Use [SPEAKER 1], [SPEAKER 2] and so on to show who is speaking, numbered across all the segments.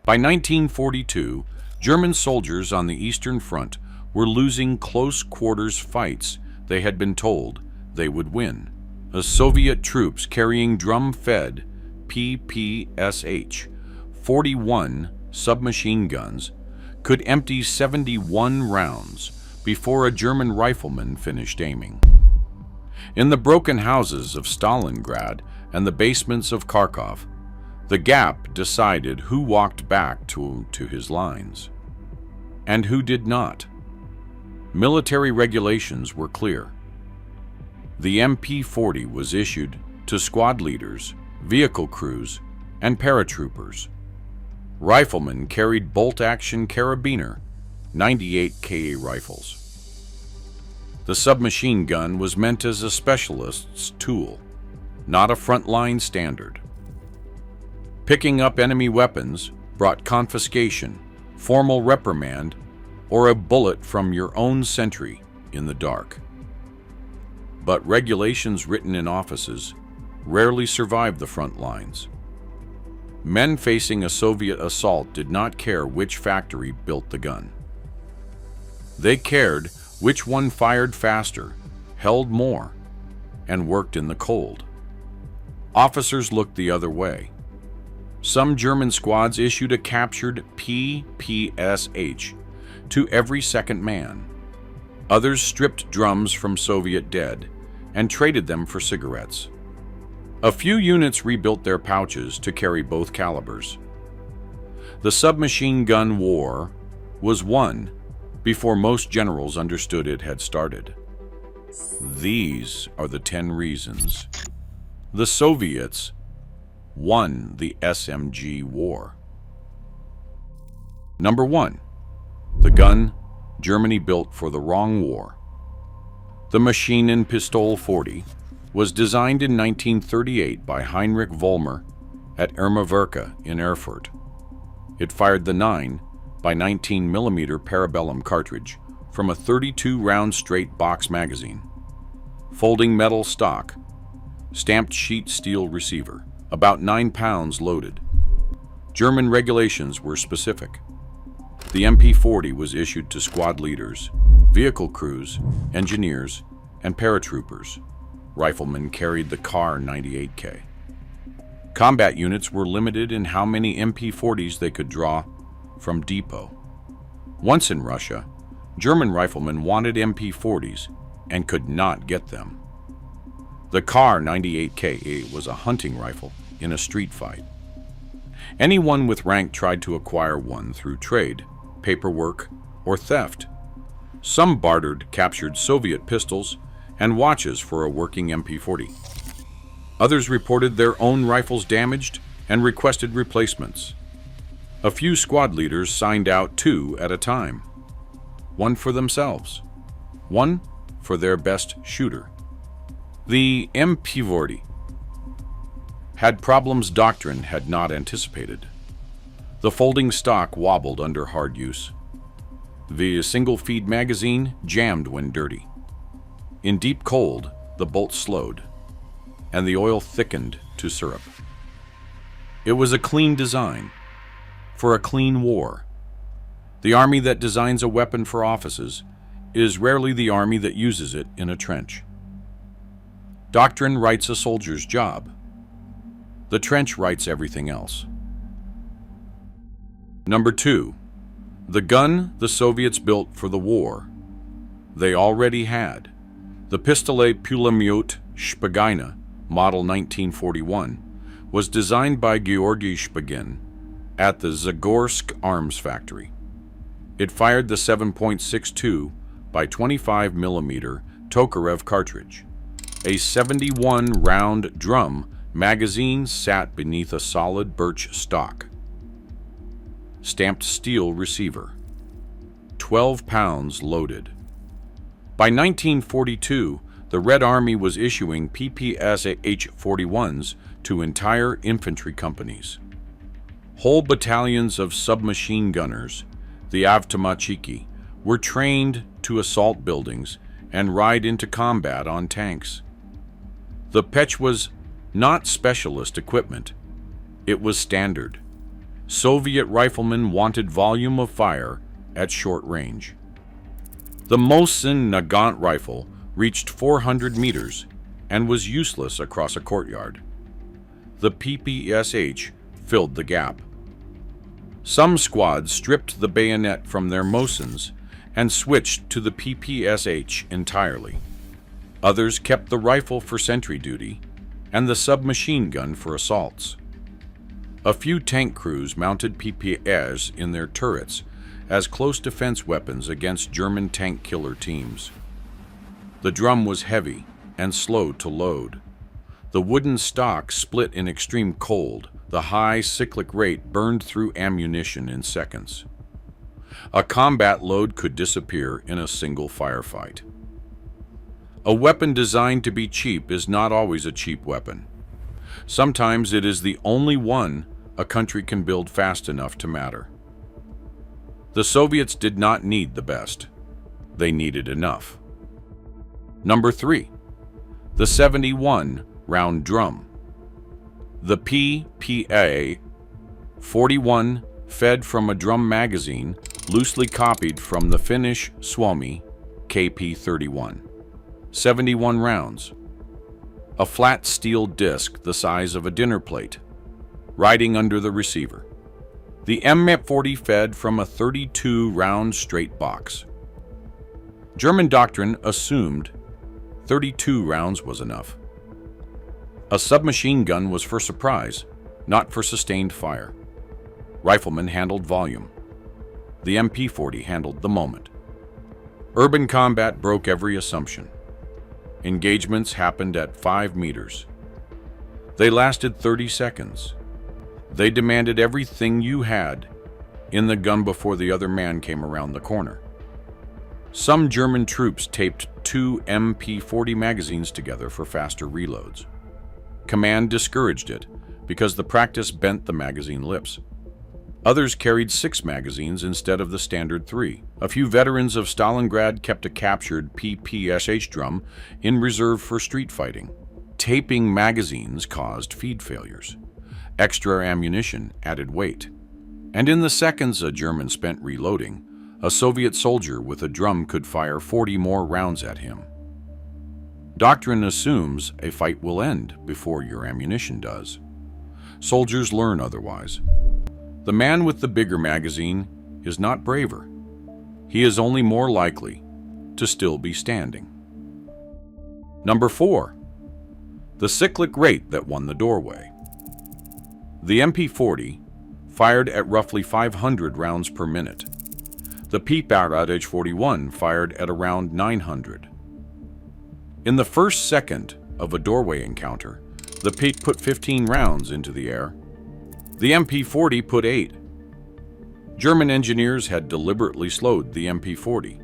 [SPEAKER 1] By 1942, German soldiers on the Eastern Front were losing close-quarters fights they had been told they would win. Soviet troops carrying drum-fed PPSh-41 submachine guns could empty 71 rounds before a German rifleman finished aiming. In the broken houses of Stalingrad and the basements of Kharkov, the Gap decided who walked back to his lines and who did not. Military regulations were clear. The MP40 was issued to squad leaders, vehicle crews, and paratroopers. Riflemen carried bolt-action carabiner 98 Ka rifles. The submachine gun was meant as a specialist's tool, not a frontline standard. Picking up enemy weapons brought confiscation, formal reprimand, or a bullet from your own sentry in the dark. But regulations written in offices rarely survived the front lines. Men facing a Soviet assault did not care which factory built the gun. They cared which one fired faster, held more, and worked in the cold. Officers looked the other way. Some German squads issued a captured PPSh to every second man. Others stripped drums from Soviet dead and traded them for cigarettes. A few units rebuilt their pouches to carry both calibers. The submachine gun war was won before most generals understood it had started. These are the 10 reasons the Soviets won the SMG war. Number 1. The gun Germany built for the wrong war. The Maschinenpistole 40 was designed in 1938 by Heinrich Vollmer at Ermawerke in Erfurt. It fired the 9 by 19 mm parabellum cartridge from a 32-round straight box magazine, folding metal stock, stamped sheet steel receiver, about 9 pounds loaded. German regulations were specific. The MP40 was issued to squad leaders, vehicle crews, engineers, and paratroopers. Riflemen carried the Kar 98K. Combat units were limited in how many MP40s they could draw from depot. Once in Russia, German riflemen wanted MP40s and could not get them. The Kar 98K was a hunting rifle in a street fight. Anyone with rank tried to acquire one through trade, paperwork, or theft. Some bartered captured Soviet pistols and watches for a working MP40. Others reported their own rifles damaged and requested replacements. A few squad leaders signed out 2 at a time. One for themselves, one for their best shooter. The MP40 had problems doctrine had not anticipated. The folding stock wobbled under hard use. The single-feed magazine jammed when dirty. In deep cold, the bolt slowed, and the oil thickened to syrup. It was a clean design for a clean war. The army that designs a weapon for offices is rarely the army that uses it in a trench. Doctrine writes a soldier's job. The trench writes everything else. Number 2. The gun the Soviets built for the war, they already had. The Pistolet Pulemyot Shpagina, model 1941, was designed by Georgy Shpagin at the Zagorsk Arms Factory. It fired the 7.62 by 25 mm Tokarev cartridge. A 71-round drum magazine sat beneath a solid birch stock. Stamped steel receiver. 12 pounds loaded. By 1942, the Red Army was issuing PPSh-41s to entire infantry companies. Whole battalions of submachine gunners, the Avtomachiki, were trained to assault buildings and ride into combat on tanks. The Pech was not specialist equipment, it was standard. Soviet riflemen wanted volume of fire at short range. The Mosin Nagant rifle reached 400 meters and was useless across a courtyard. The PPSh filled the gap. Some squads stripped the bayonet from their Mosins and switched to the PPSh entirely. Others kept the rifle for sentry duty and the submachine gun for assaults. A few tank crews mounted PPSh in their turrets as close defense weapons against German tank killer teams. The drum was heavy and slow to load. The wooden stock split in extreme cold. The high cyclic rate burned through ammunition in seconds. A combat load could disappear in a single firefight. A weapon designed to be cheap is not always a cheap weapon. Sometimes it is the only one a country can build fast enough to matter. The Soviets did not need the best. They needed enough. Number 3. The 71-round drum. The PPSh-41 fed from a drum magazine loosely copied from the Finnish Suomi KP-31. 71 rounds. A flat steel disc the size of a dinner plate, riding under the receiver. The MP40 fed from a 32-round straight box. German doctrine assumed 32 rounds was enough. A submachine gun was for surprise, not for sustained fire. Riflemen handled volume. The MP40 handled the moment. Urban combat broke every assumption. Engagements happened at 5 meters. They lasted 30 seconds. They demanded everything you had in the gun before the other man came around the corner. Some German troops taped 2 MP40 magazines together for faster reloads. Command discouraged it because the practice bent the magazine lips. Others carried 6 magazines instead of the standard 3. A few veterans of Stalingrad kept a captured PPSh drum in reserve for street fighting. Taping magazines caused feed failures. Extra ammunition added weight. And in the seconds a German spent reloading, a Soviet soldier with a drum could fire 40 more rounds at him. Doctrine assumes a fight will end before your ammunition does. Soldiers learn otherwise. The man with the bigger magazine is not braver. He is only more likely to still be standing. Number 4. The cyclic rate that won the doorway. The MP40 fired at roughly 500 rounds per minute. The PPSh-41 fired at around 900. In the first second of a doorway encounter, the PPSh put 15 rounds into the air. The MP40 put 8. German engineers had deliberately slowed the MP40.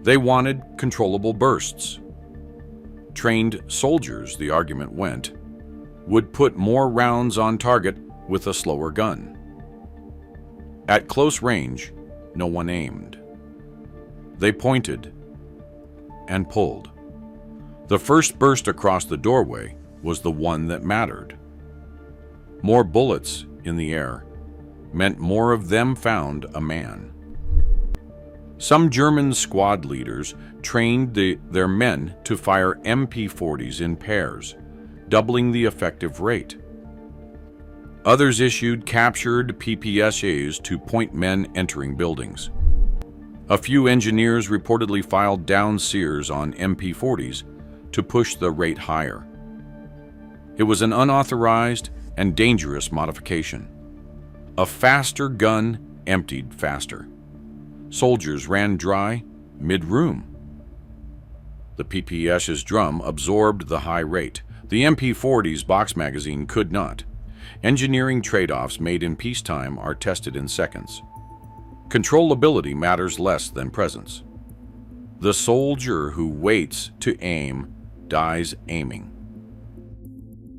[SPEAKER 1] They wanted controllable bursts. Trained soldiers, the argument went, would put more rounds on target with a slower gun. At close range, no one aimed. They pointed and pulled. The first burst across the doorway was the one that mattered. More bullets in the air meant more of them found a man. Some German squad leaders trained their men to fire MP40s in pairs, doubling the effective rate. Others issued captured PPShs to point men entering buildings. A few engineers reportedly filed down sears on MP40s to push the rate higher. It was an unauthorized and dangerous modification. A faster gun emptied faster. Soldiers ran dry mid-room. The PPSh's drum absorbed the high rate. The MP40's box magazine could not. Engineering trade-offs made in peacetime are tested in seconds. Controllability matters less than presence. The soldier who waits to aim dies aiming.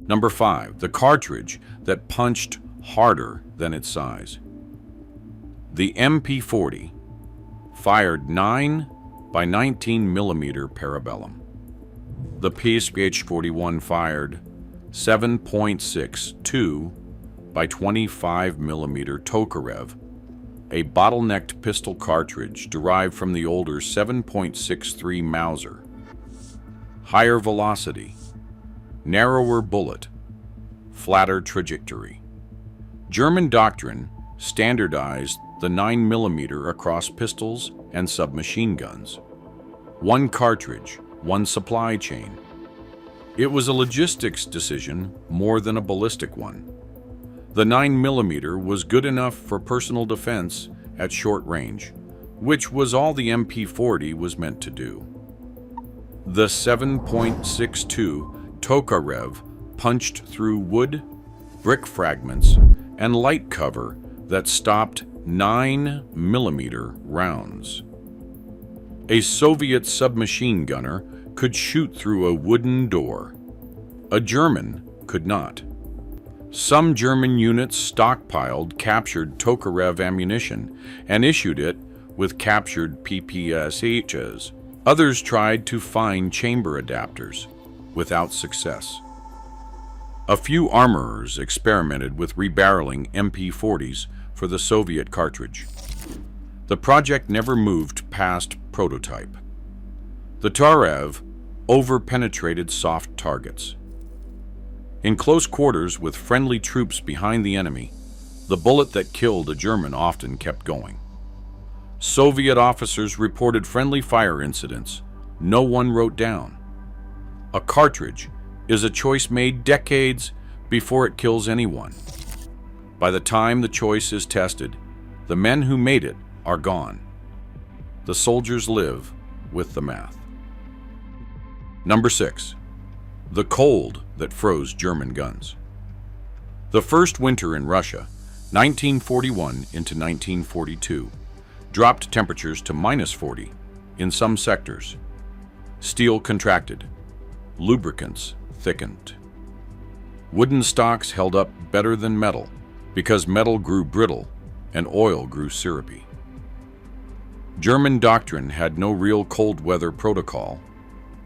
[SPEAKER 1] Number 5, the cartridge that punched harder than its size. The MP40 fired 9 by 19 millimeter parabellum. The PPSh-41 fired 7.62 by 25mm Tokarev, a bottlenecked pistol cartridge derived from the older 7.63 Mauser. Higher velocity, narrower bullet, flatter trajectory. German doctrine standardized the 9mm across pistols and submachine guns. One cartridge, one supply chain. It was a logistics decision more than a ballistic one. The 9mm was good enough for personal defense at short range, which was all the MP40 was meant to do. The 7.62 Tokarev punched through wood, brick fragments, and light cover that stopped 9mm rounds. A Soviet submachine gunner could shoot through a wooden door. A German could not. Some German units stockpiled captured Tokarev ammunition and issued it with captured PPShs. Others tried to find chamber adapters, without success. A few armorers experimented with rebarreling MP40s for the Soviet cartridge. The project never moved past prototype. The Tokarev over-penetrated soft targets. In close quarters with friendly troops behind the enemy, the bullet that killed a German often kept going. Soviet officers reported friendly fire incidents no one wrote down. A cartridge is a choice made decades before it kills anyone. By the time the choice is tested, the men who made it are gone. The soldiers live with the math. Number 6. The cold that froze German guns. The first winter in Russia, 1941 into 1942, dropped temperatures to -40 in some sectors. Steel contracted. Lubricants thickened. Wooden stocks held up better than metal because metal grew brittle and oil grew syrupy. German doctrine had no real cold weather protocol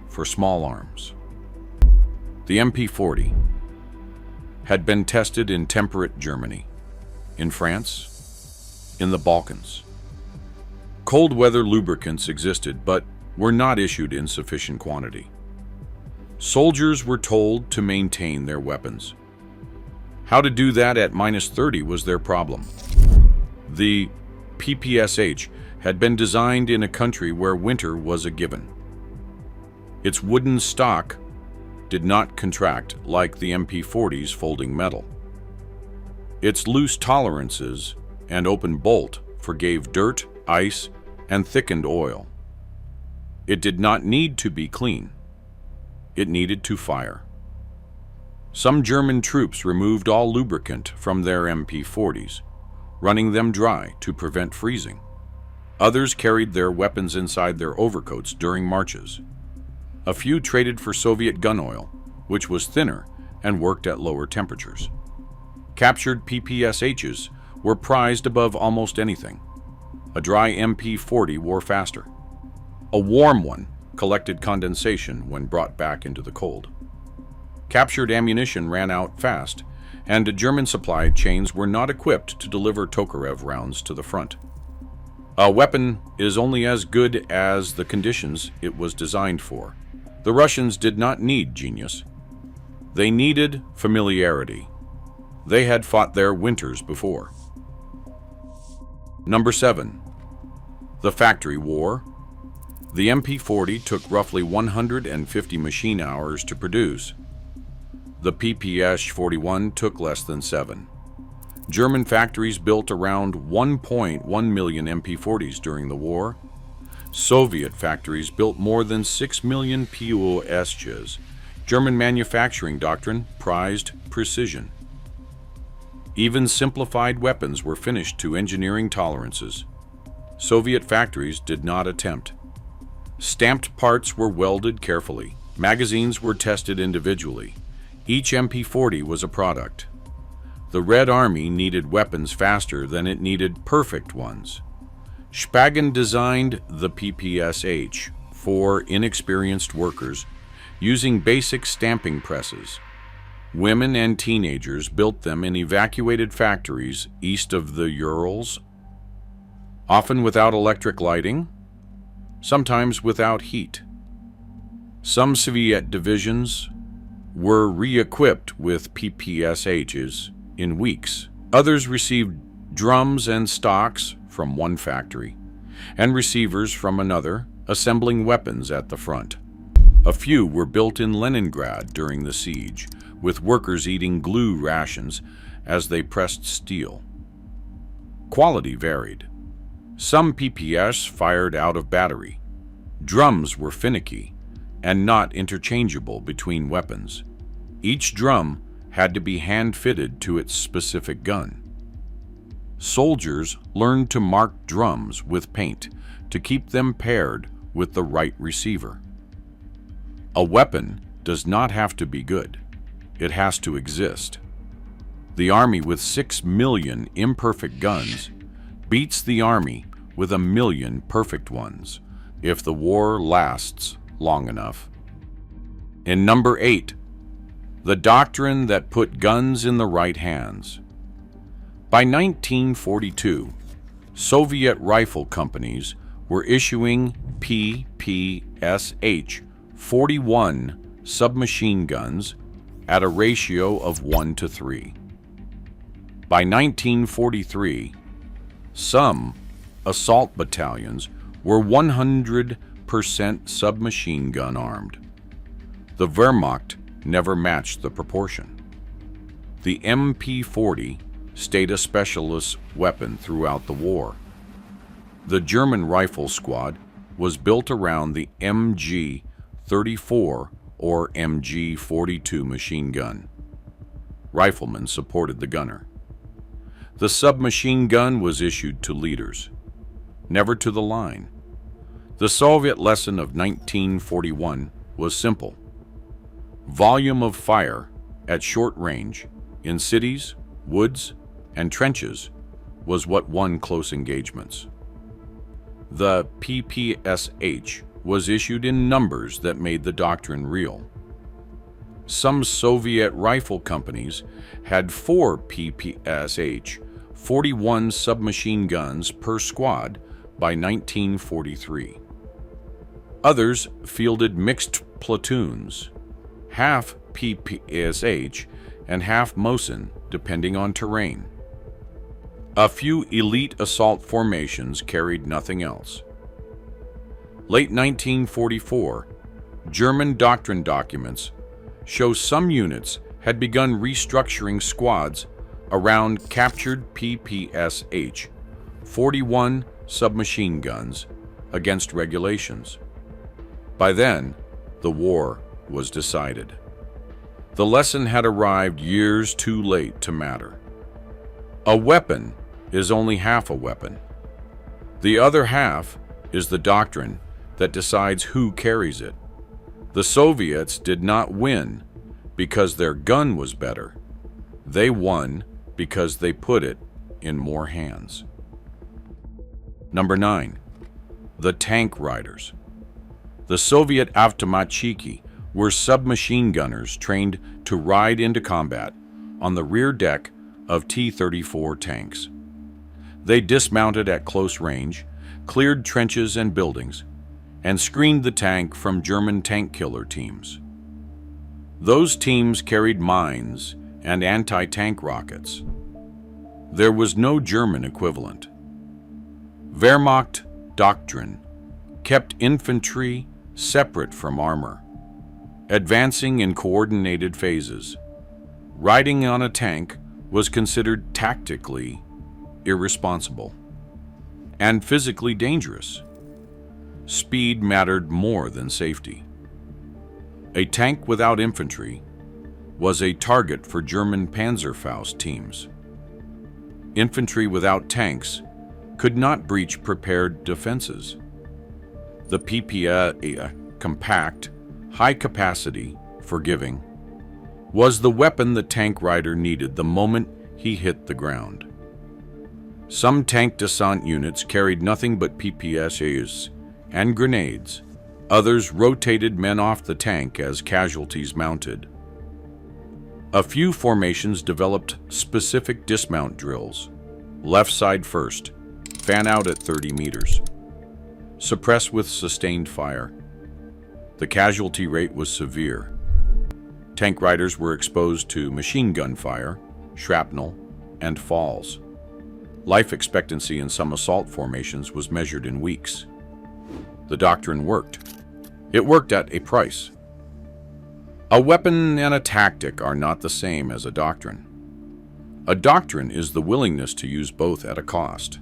[SPEAKER 1] for small arms. The MP40 had been tested in temperate Germany, in France, in the Balkans. Cold weather lubricants existed but were not issued in sufficient quantity. Soldiers were told to maintain their weapons. How to do that at -30 was their problem. The PPSh had been designed in a country where winter was a given. Its wooden stock did not contract like the MP40's folding metal. Its loose tolerances and open bolt forgave dirt, ice, and thickened oil. It did not need to be clean. It needed to fire. Some German troops removed all lubricant from their MP40s, running them dry to prevent freezing. Others carried their weapons inside their overcoats during marches. A few traded for Soviet gun oil, which was thinner and worked at lower temperatures. Captured PPShs were prized above almost anything. A dry MP40 wore faster. A warm one collected condensation when brought back into the cold. Captured ammunition ran out fast, and German supply chains were not equipped to deliver Tokarev rounds to the front. A weapon is only as good as the conditions it was designed for. The Russians did not need genius. They needed familiarity. They had fought their winters before. Number 7. The factory war. The MP40 took roughly 150 machine hours to produce. The PPSh-41 took less than 7. German factories built around 1.1 million MP40s during the war. Soviet factories built more than 6 million PPShs. German manufacturing doctrine prized precision. Even simplified weapons were finished to engineering tolerances. Soviet factories did not attempt. Stamped parts were welded carefully. Magazines were tested individually. Each MP40 was a product. The Red Army needed weapons faster than it needed perfect ones. Spagen designed the PPSh for inexperienced workers using basic stamping presses. Women and teenagers built them in evacuated factories east of the Urals, often without electric lighting, sometimes without heat. Some Soviet divisions were re-equipped with PPSHs in weeks. Others received drums and stocks from one factory and receivers from another, assembling weapons at the front. A few were built in Leningrad during the siege, with workers eating glue rations as they pressed steel. Quality varied. Some PPS fired out of battery. Drums were finicky and not interchangeable between weapons. Each drum had to be hand-fitted to its specific gun. Soldiers learned to mark drums with paint to keep them paired with the right receiver. A weapon does not have to be good. It has to exist. The army with 6 million imperfect guns beats the army with 1 million perfect ones if the war lasts long enough. In number 8, the doctrine that put guns in the right hands. By 1942, Soviet rifle companies were issuing PPSh-41 submachine guns at a ratio of 1:3. By 1943, some assault battalions were 100% submachine gun armed. The Wehrmacht never matched the proportion. The MP40 stayed a specialist weapon throughout the war. The German rifle squad was built around the MG-34 or MG-42 machine gun. Riflemen supported the gunner. The submachine gun was issued to leaders, never to the line. The Soviet lesson of 1941 was simple. Volume of fire at short range in cities, woods, and trenches was what won close engagements. The PPSH was issued in numbers that made the doctrine real. Some Soviet rifle companies had 4 PPSH-41 submachine guns per squad by 1943. Others fielded mixed platoons, half PPSH and half Mosin, depending on terrain. A few elite assault formations carried nothing else. Late 1944, German doctrine documents show some units had begun restructuring squads around captured PPSH-41 submachine guns against regulations. By then, the war was decided. The lesson had arrived years too late to matter. A weapon is only half a weapon. The other half is the doctrine that decides who carries it. The Soviets did not win because their gun was better. They won because they put it in more hands. Number 9. The tank riders. The Soviet avtomatchiki were submachine gunners trained to ride into combat on the rear deck of T-34 tanks. They dismounted at close range, cleared trenches and buildings, and screened the tank from German tank killer teams. Those teams carried mines and anti-tank rockets. There was no German equivalent. Wehrmacht doctrine kept infantry separate from armor, advancing in coordinated phases. Riding on a tank was considered tactically irresponsible and physically dangerous. Speed mattered more than safety. A tank without infantry was a target for German Panzerfaust teams. Infantry without tanks could not breach prepared defenses. The PPSH, compact, high capacity, forgiving, was the weapon the tank rider needed the moment he hit the ground. Some tank descent units carried nothing but PPSHs and grenades. Others rotated men off the tank as casualties mounted. A few formations developed specific dismount drills. Left side first, fan out at 30 meters. Suppress with sustained fire. The casualty rate was severe. Tank riders were exposed to machine gun fire, shrapnel, and falls. Life expectancy in some assault formations was measured in weeks. The doctrine worked. It worked at a price. A weapon and a tactic are not the same as a doctrine. A doctrine is the willingness to use both at a cost.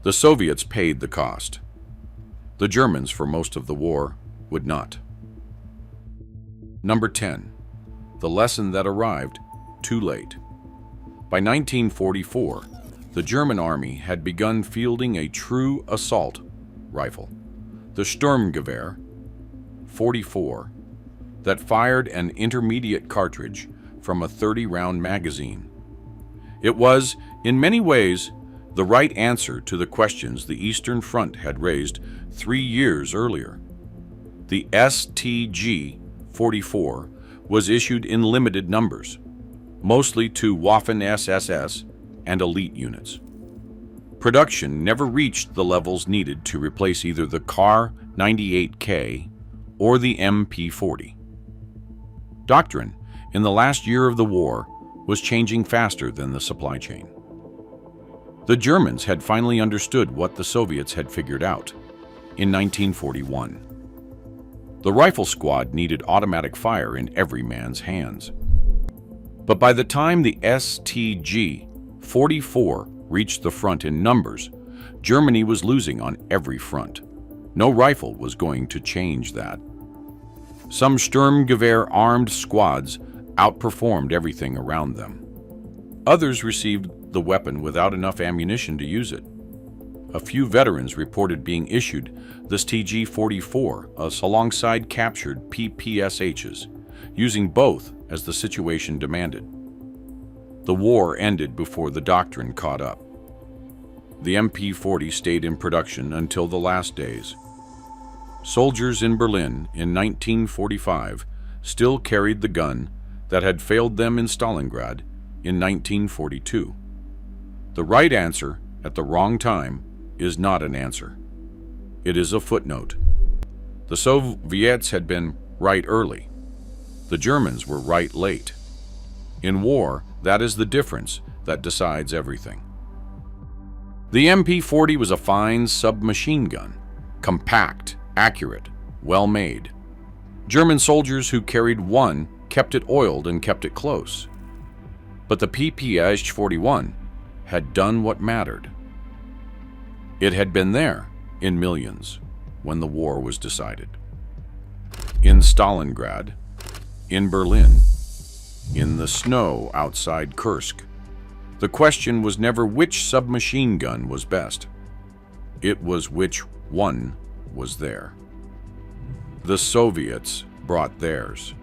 [SPEAKER 1] The Soviets paid the cost. The Germans, for most of the war, would not. Number 10. The lesson that arrived too late. By 1944, the German army had begun fielding a true assault rifle, the Sturmgewehr 44, that fired an intermediate cartridge from a 30-round magazine. It was, in many ways, the right answer to the questions the Eastern Front had raised 3 years earlier. The STG-44 was issued in limited numbers, mostly to Waffen-SS and elite units. Production never reached the levels needed to replace either the Kar-98K or the MP40. Doctrine, in the last year of the war, was changing faster than the supply chain. The Germans had finally understood what the Soviets had figured out in 1941. The rifle squad needed automatic fire in every man's hands. But by the time the STG-44 reached the front in numbers, Germany was losing on every front. No rifle was going to change that. Some Sturmgewehr armed squads outperformed everything around them. Others received the weapon without enough ammunition to use it. A few veterans reported being issued the STG-44 alongside captured PPShs, using both as the situation demanded. The war ended before the doctrine caught up. The MP40 stayed in production until the last days. Soldiers in Berlin in 1945 still carried the gun that had failed them in Stalingrad in 1942. The right answer at the wrong time is not an answer. It is a footnote. The Soviets had been right early. The Germans were right late. In war, that is the difference that decides everything. The MP40 was a fine submachine gun, compact, accurate, well-made. German soldiers who carried one kept it oiled and kept it close. But the PPSh-41 had done what mattered. It had been there in millions when the war was decided. In Stalingrad, in Berlin, in the snow outside Kursk, the question was never which submachine gun was best. It was which one was there. The Soviets brought theirs.